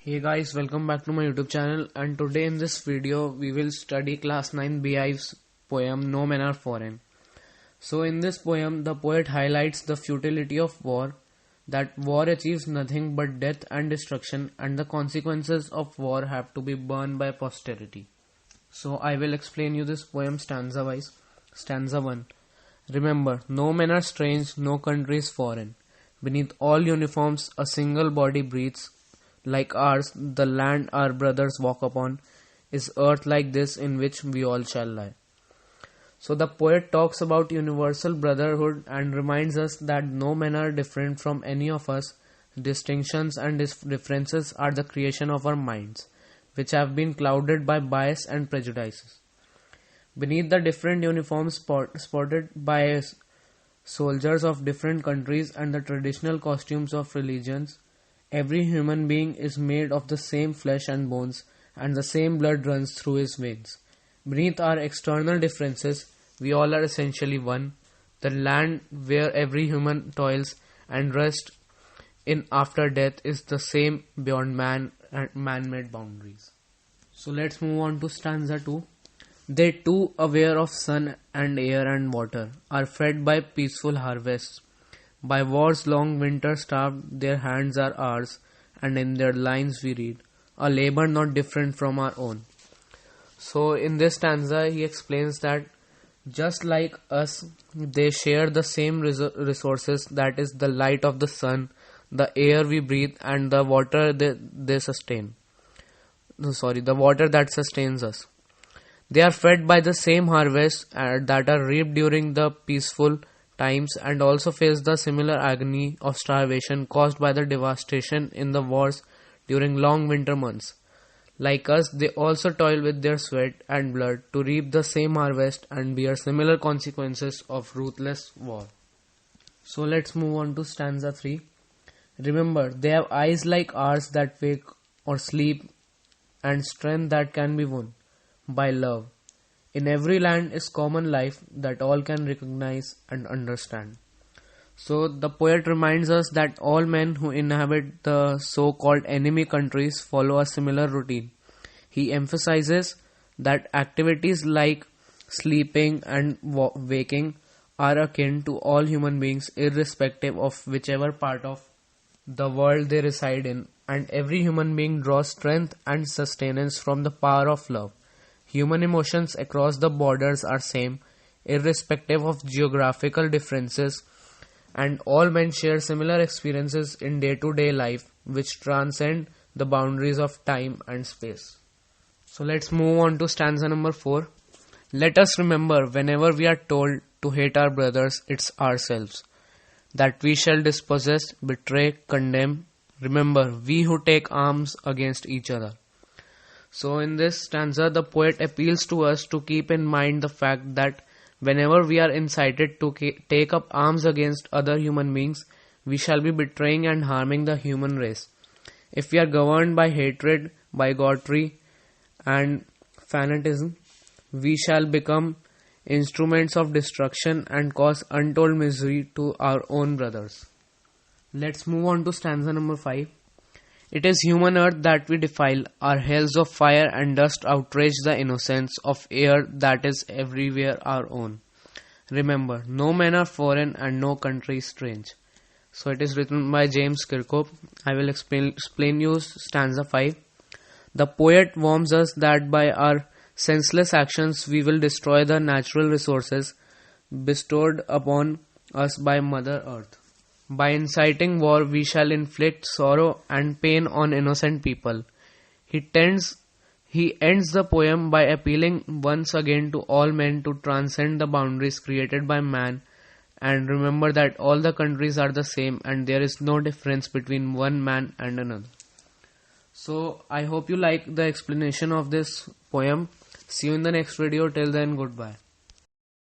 Hey guys, welcome back to my YouTube channel, and today in this video we will study class 9 Beehive's poem No Men Are Foreign. So in this poem the poet highlights the futility of war, that war achieves nothing but death and destruction, and the consequences of war have to be borne by posterity. So I will explain you this poem stanza wise. Stanza 1. Remember, no men are strange, no country is foreign. Beneath all uniforms a single body breathes. Like ours, the land our brothers walk upon is earth like this in which we all shall lie. So the poet talks about universal brotherhood and reminds us that no men are different from any of us. Distinctions and differences are the creation of our minds, which have been clouded by bias and prejudices. Beneath the different uniforms sported by soldiers of different countries and the traditional costumes of religions, every human being is made of the same flesh and bones, and the same blood runs through his veins. Beneath our external differences, we all are essentially one. The land where every human toils and rests in after death is the same beyond man and man-made boundaries. So let's move on to stanza 2. They too, aware of sun and air and water, are fed by peaceful harvests. By war's long winter starved, their hands are ours, and in their lines we read, a labor not different from our own. So in this stanza he explains that just like us, they share the same resources, that is the light of the sun, the air we breathe, and the water they sustain. The water that sustains us. They are fed by the same harvests that are reaped during the peaceful times, and also face the similar agony of starvation caused by the devastation in the wars during long winter months. Like us, they also toil with their sweat and blood to reap the same harvest and bear similar consequences of ruthless war. So let's move on to stanza 3. Remember, they have eyes like ours that wake or sleep, and strength that can be won by love. In every land is common life that all can recognize and understand. So the poet reminds us that all men who inhabit the so-called enemy countries follow a similar routine. He emphasizes that activities like sleeping and waking are akin to all human beings irrespective of whichever part of the world they reside in, and every human being draws strength and sustenance from the power of love. Human emotions across the borders are same, irrespective of geographical differences, and all men share similar experiences in day-to-day life which transcend the boundaries of time and space. So let's move on to stanza number 4. Let us remember, whenever we are told to hate our brothers, it's ourselves that we shall dispossess, betray, condemn. Remember, we who take arms against each other. So in this stanza, the poet appeals to us to keep in mind the fact that whenever we are incited to take up arms against other human beings, we shall be betraying and harming the human race. If we are governed by hatred, bigotry, and fanatism, we shall become instruments of destruction and cause untold misery to our own brothers. Let's move on to stanza number 5. It is human earth that we defile, our hells of fire and dust outrage the innocence of air that is everywhere our own. Remember, no men are foreign and no country is strange. So it is written by James Kirkhope. I will explain you stanza 5. The poet warns us that by our senseless actions we will destroy the natural resources bestowed upon us by Mother Earth. By inciting war, we shall inflict sorrow and pain on innocent people. He ends the poem by appealing once again to all men to transcend the boundaries created by man and remember that all the countries are the same and there is no difference between one man and another. So I hope you like the explanation of this poem. See you in the next video. Till then, goodbye.